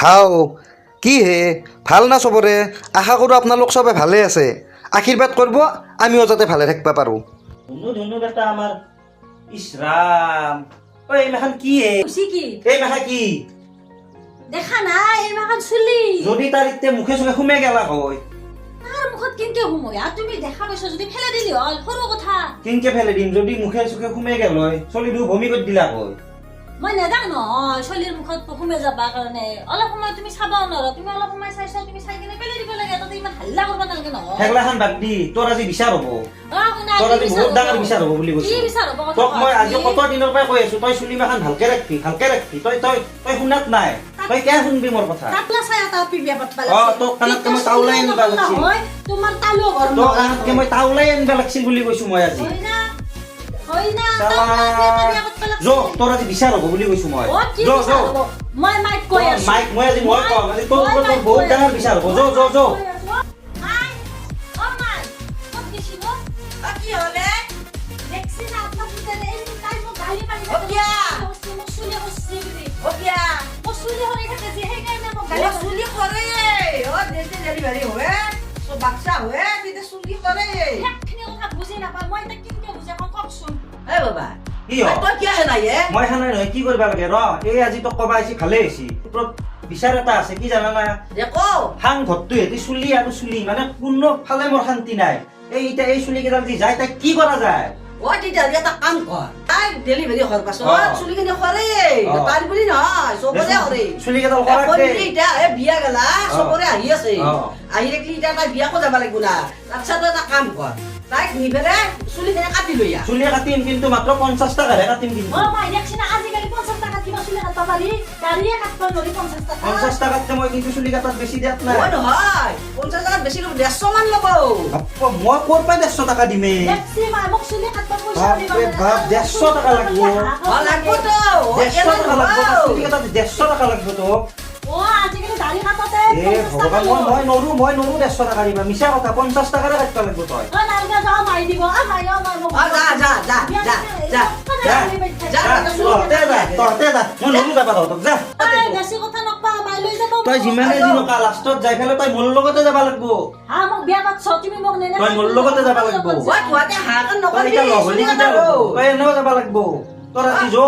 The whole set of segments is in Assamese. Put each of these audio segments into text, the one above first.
হাও কি হে ভাল না চবৰে আশা কৰোঁ আপোনালোক চবে ভালে আছে আশীৰ্বাদ কৰিব আমিও যাতে ভালে থাকিব পাৰোঁ ধুনু ধুনু বেটা আমাৰ ইছৰাম ঐ এইমাখান কি হে খুশি কি এইমাখা কি দেখা নাই এই মাখান চুলি যদি তাৰ এতিয়া মুখে চুখে সোমাই গেলা হয় তাৰ মুখত কেনকে সোময় আৰু তুমি দেখা পাইছ যদি ফেলে দিলি হল সৰু কথা কেনকে ফেলে দিম যদি মুখে চুখে সোমাই গেল হয় চলিটো বমি কৰি দিলা হয় মই নেজানো নহয় চলিৰ মুখত সোমাই যাবা কাৰণে অলপ সময় তুমি চাবাও নোৱাৰা তুমি অলপ সময় চাইছা তুমি চাই কিনে পেলাই দিব লাগে তাতে ইমান হাল্লা কৰিব নালাগে নহয় সেইগিলাখান বাদ দি তোৰ আজি বিচাৰ হ'ব তোৰ আজি বহুত ডাঙৰ বিচাৰ হ'ব বুলি কি কৈছো বিচাৰ হ'ব তোক মই আজি কত দিনৰ পৰা কৈ আছো তই চুলি মাখান ভালকে ৰাখবি তই তই তই শুনাত নাই তই কিয় শুনবি মোৰ কথা তাতলা চাই এটা পিবিয়া পাতবা তোক কাণতকে মই তাউলাই আনিবা লাগছিল তোমাৰ তালু ঘৰ তোক কাণতকে মই তাউলাই আনিবা লাগছিল বুলি কৈছো মই আজি হয় না যো তোৰ আজি বিচাৰ হ'ব বুলি কৈছো মই যো যো মই মাইক কৈ আছো মাইক মই আজি মই কম আজি তোৰ বহুত ডাঙৰ বিচাৰ হ'ব যো যো যো মই খানা নহয় কি কৰিব লাগে ৰ এই আজি তোক কবা আহিছি ভালে আহিছি ওপৰত বিচাৰ এটা আছে কি জানা না হাং ঘৰটো হেতি চুলি আৰু চুলি মানে কোনো ফালে মোৰ শান্তি নাই এই এতিয়া এই চুলি কেইডাল যি যায় তাই কি কৰা যায় এটা কাম কৰ তাই ডেলিভাৰী হোৱাৰ পাছত চুলিখিনি সৰে তাৰ বুলি নহয় চবৰে সৰে চুলি কেইডাল কৰাকে এতিয়া বিয়া গেলা চবৰে আহি আছে আহি থাকিলে এতিয়া তাই বিয়াকো যাব লাগিব না তাৰপিছত এটা কাম কৰ তাইক নি পেলাই চুলিখিনি কাটি লৈ আহ চুলি কাটিম কিন্তু মাত্ৰ 50 টাকাহে কাটিম কিন্তু আজিকালি 50 টাকা কিবা চুলি কাটবা পাৰি গাড়ীয়ে কাটবা নৰি 50 টাকা 50 টাকাতকে মই কিন্তু চুলি কাটাত বেছি দিয়াত নাই নহয় 50 টাকাত বেছি ল'ব 150 মান ল'ব মই ক'ৰ পৰা 150 টাকা দিমে দেখছি মোক চুলি কাটবা পইচা দিবা বাপ 150 টাকা লাগব লাগব তো 150 টাকা লাগব চুলি কাটাত 150 টাকা লাগব তো আজিকালি দাড়ি কাটতে এ ভগৱান মই নৰু 150 টাকা দিবা মিছা কথা 50 টাকাৰে কাটবা লাগব তই নালগা যাও মাই দিব মাই মোক তহঁতে যা মই নৰু যাবা তহঁতক যা বেছি কথা নকবা মাই লৈ যাব তই যিমানে যি নকা লাষ্টত যাই ফেলে তই মোৰ লগতে যাবা লাগব হা মোক বিয়া পাতছ তুমি মোক নেনে তই মোৰ লগতে যাবা লাগব গুৱাহাটী হাহাকাৰ তই নকৰিবি এতিয়া নহলি কিটা তই এনেও যাবা লাগব তোৰ আজি যো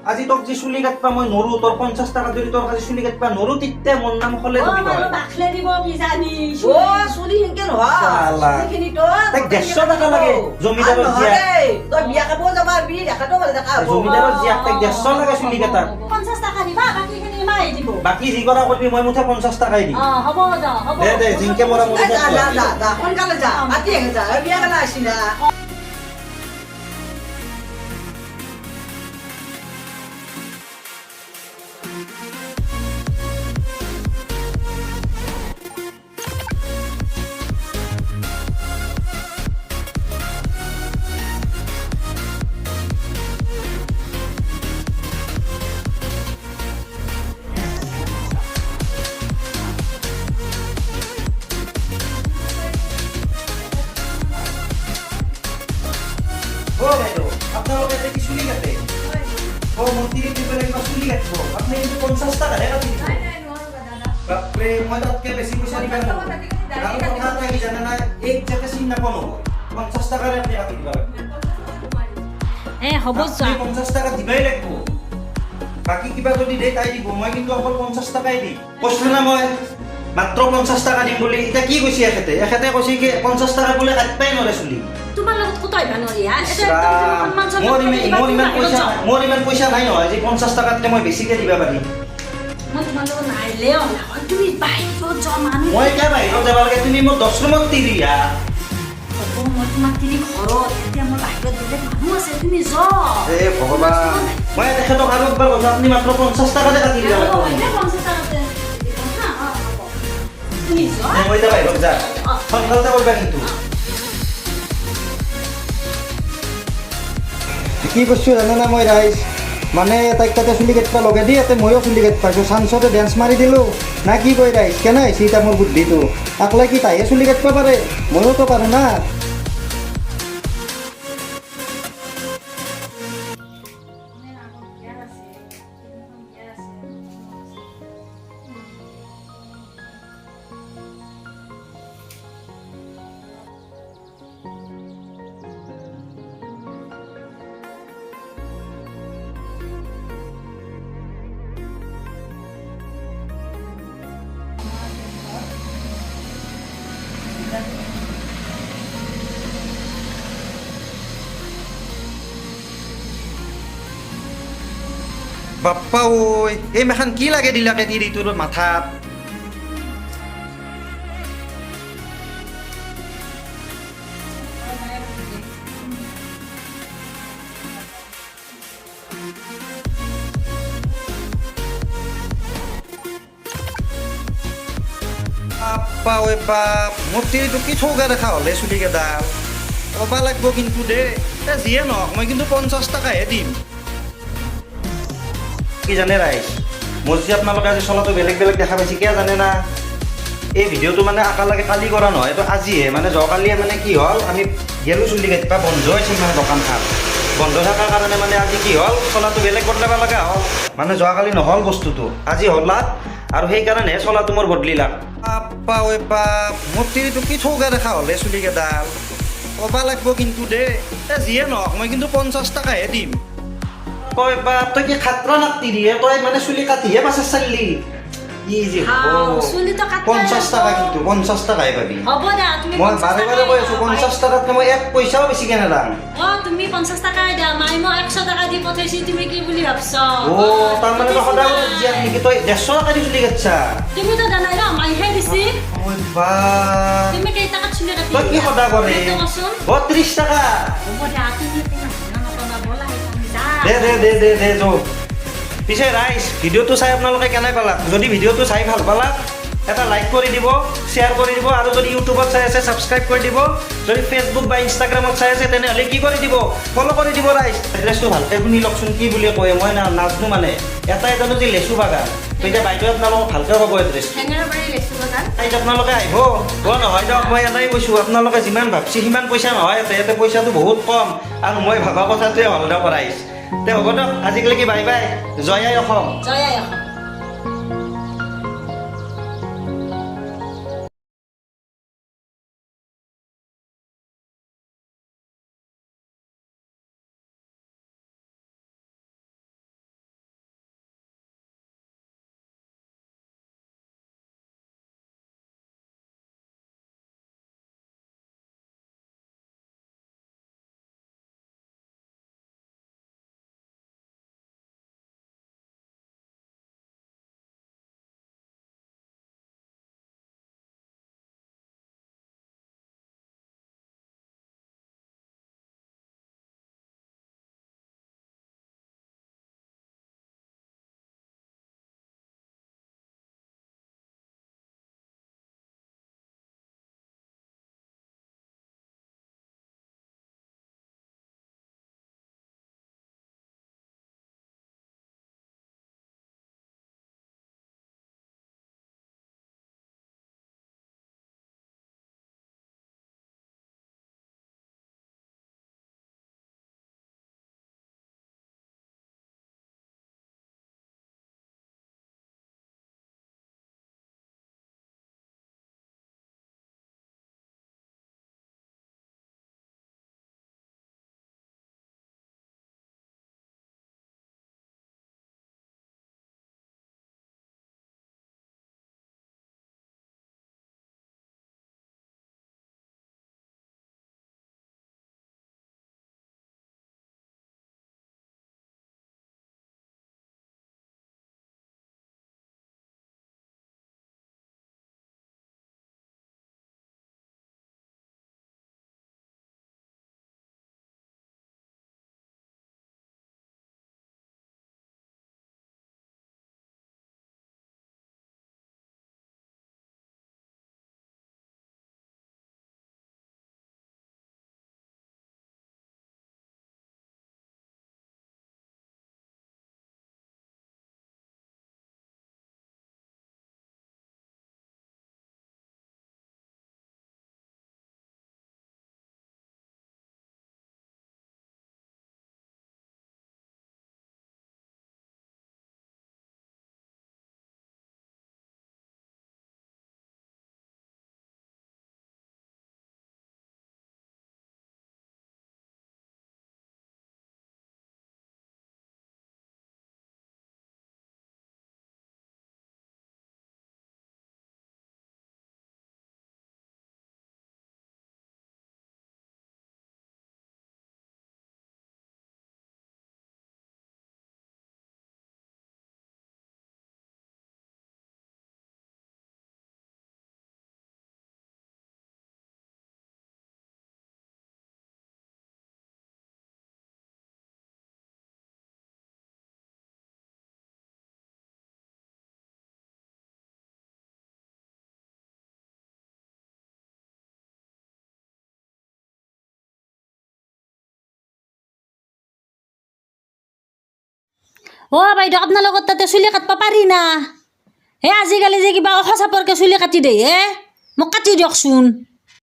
আজি তোক যি চুলি কাটবা মই নৰু তোৰ 50 টাকা যদি তোৰ আজি চুলি কাটবা নৰু তিতে মোৰ নাম খলে দিবি তই বাখলে দিব কি জানি চুলি সেনকে নহয় চালা। চুলিখিনি তো তাইক 150 টাকা লাগে জমিদাৰৰ জিয়া তই বিয়া খাব যাবা বিয়া দেখাটো ভালে দেখা হ'ব জমিদাৰৰ জিয়াক তাইক 150 লাগে চুলি কাটাত 50 টাকা দিবা বাকিখিনি মাই দিব বাকি যি কৰা কৰিবি মই মুঠে 50 টাকাই দিম হ'ব যা হ'ব দে জিংকে মৰা মোৰ যা সোনকালে যা মাতি আহে যা বিয়া গেলা আছি না ও বাইদেউ আপোনালোকে এতিয়া কি চুলি কাটে ও মন্ত্ৰী পেলাই কিবা চুলি কাটিব আপুনি কিন্তু 50 টাকাহে কাটি দিব বাপৰে মই তাতকে বেছি পইচা দিবা নোৱাৰো আৰু কথা এটা কি জানে না এক জেগা চিন নাপাওঁ নহয় 50 টাকাৰে আপুনি কাটি দিব হ'ব আপুনি 50 টাকা দিবাই লাগিব বাকি কিবা যদি দে তাই দিব মই কিন্তু অকল 50 টাকাই দিম কৈছো না মই মাত্ৰ 50 টাকা দিম বুলি এতিয়া কি কৈছে এখেতে কৈছে কি 50 টাকা বোলে কাটবাই নোৱাৰে চুলি তোমাৰ লগত কতাই বানৰি হা মোৰ ইমান পইচা নাই নহয় যে 50 টাকাতকে মই বেছিকে দিবা পাৰিম মই তোমাৰ লগত নাইলেও নহয় তুমি বাহিৰত যোৱা মানুহ মই কিয় বাহিৰত যাব লাগে তুমি মোক 10 ৰুমত দি দিয়া মই তোমাক তিনি ঘৰত এতিয়া মোৰ বাহিৰত বেলেগ মানুহ আছে তুমি যোৱা এ ভগৱান মই তেখেতক আৰু একবাৰ কৈছো আপুনি মাত্ৰ 50 টাকাতে কাটি দিব লাগিব তুমি যোৱা মই এতিয়া বাহিৰত যা সোনকালে কৰিবা কিন্তু কি বস্তু জানে না মই ৰাইজ মানে তাইক তাতে চুলি কাটবা লগে দি ইয়াতে ময়ো চুলি কাট পাইছোঁ চান্সতে ডেন্স মাৰি দিলোঁ না কি কয় ৰাইজ কেনে হৈছে এতিয়া মোৰ বুদ্ধিটো আকলাই কি তাইহে চুলি কাটবা পাৰে ময়োতো পাৰোঁ না বাপ্পা ঐ এই মেখান কি লাগে দিলাকে তিৰিটোৰ মাথাত বাপ্পা ঐ বাপ মোৰ তিৰিটো কি থৌগা দেখা হ'লে চুলিকেইডাল ক'বা লাগব কিন্তু দে এ যিয়ে নহওক মই কিন্তু 50 টকাহে দিম কি জানে ৰাইজ মোৰ যে আপোনালোকে আজি চলাটো বেলেগ বেলেগ দেখা পাইছে কিয় জানে না এই ভিডিঅ'টো মানে আকালৈকে কালি কৰা নহয় এইটো আজিহে মানে যোৱাকালিয়ে মানে কি হ'ল আমি গেলোঁ চুলি কাটিবা বন্ধ হৈছিল মানে দোকানখন বন্ধ থকাৰ কাৰণে মানে আজি কি হ'ল চলাটো বেলেগ বদলাব লগা হ'ল মানে যোৱাকালি নহ'ল বস্তুটো আজি হ'লাত আৰু সেইকাৰণে চলাটো মোৰ বদলিলাক বাপ্পা ঐ বাপ মোৰ তিৰিটো কি থৌগা দেখা হ'লে চুলিকেইডাল ক'বা লাগব কিন্তু দে এ যিয়ে নহওক মই কিন্তু 50 টকাহে দিম তই বাপ তই কি খাত্ৰা নাকতি দিয়ে তই মানে চুলি কাটিহে পাছে চাল্লি ই যে হাও, চুলিটো কাটবা 50 টকা কিন্তু 50 টকাহে পাবি হ'ব দে তুমি মই 50 বাৰে বাৰে কৈ আছো 50 টকাতকৈ মই এক পইচাও বেছিকৈ নেদাম তুমি 50 টকাই দিয়া মাই মই 100 টকা দি পঠাইছি তুমি কি বুলি ভাবছ তাৰমানে তই সদায় জীয়াক নেকি তই 150 টকা দি চুলি কাটছা তুমি তো জানাই ন মাইহে দিছি ঐ বাপ তুমি কেই টাকাত চুলি কাটি তই কি সদায় কৰে সেইটো কচোন 30 টকা হ'ব দে তুমি কিমান নকবা বলা তুমি যা দে যো পিছে ৰাইজ ভিডিঅ'টো চাই আপোনালোকে কেনে পালাক যদি ভিডিঅ'টো চাই ভাল পালাক এটা লাইক কৰি দিব শ্বেয়াৰ কৰি দিব আৰু যদি ইউটিউবত চাই আছে ছাবস্ক্ৰাইব কৰি দিব যদি ফেচবুক বা ইনষ্টাগ্ৰামত চাই আছে তেনেহ'লে কি কৰি দিব ফ'ল' কৰি দিব ৰাইজ এড্ৰেছটো ভালকৈ শুনি লওকচোন কি বুলি কয় মই নাজানো মানে এটা যদি লেচু বাগান তো এতিয়া বাইদেউ আপোনালোকক ভালকৈ ক'ব এড্ৰেছটো হেঙেৰাবাৰী লেচু বাগান তাইত আপোনালোকে আহিব নহয় দিয়ক মই এটাই কৈছোঁ আপোনালোকে যিমান ভাবছি সিমান পইচা নহয় ইয়াতে পইচাটো বহুত কম আৰু মই ভবা কথাটোৱে হ'ল দিয়ক ৰাইজ তে হ'ব দিয়ক আজিকালি বাই বাই জয় আই অসম জয় আই অসম অ' বাইদেউ আপোনালোকৰ তাতে চুলি কাটব পাৰি না হে আজিকালি যে কিবা অসচাপৰকে চুলি কাটি দিয়ে হে মোক কাটি দিয়কচোন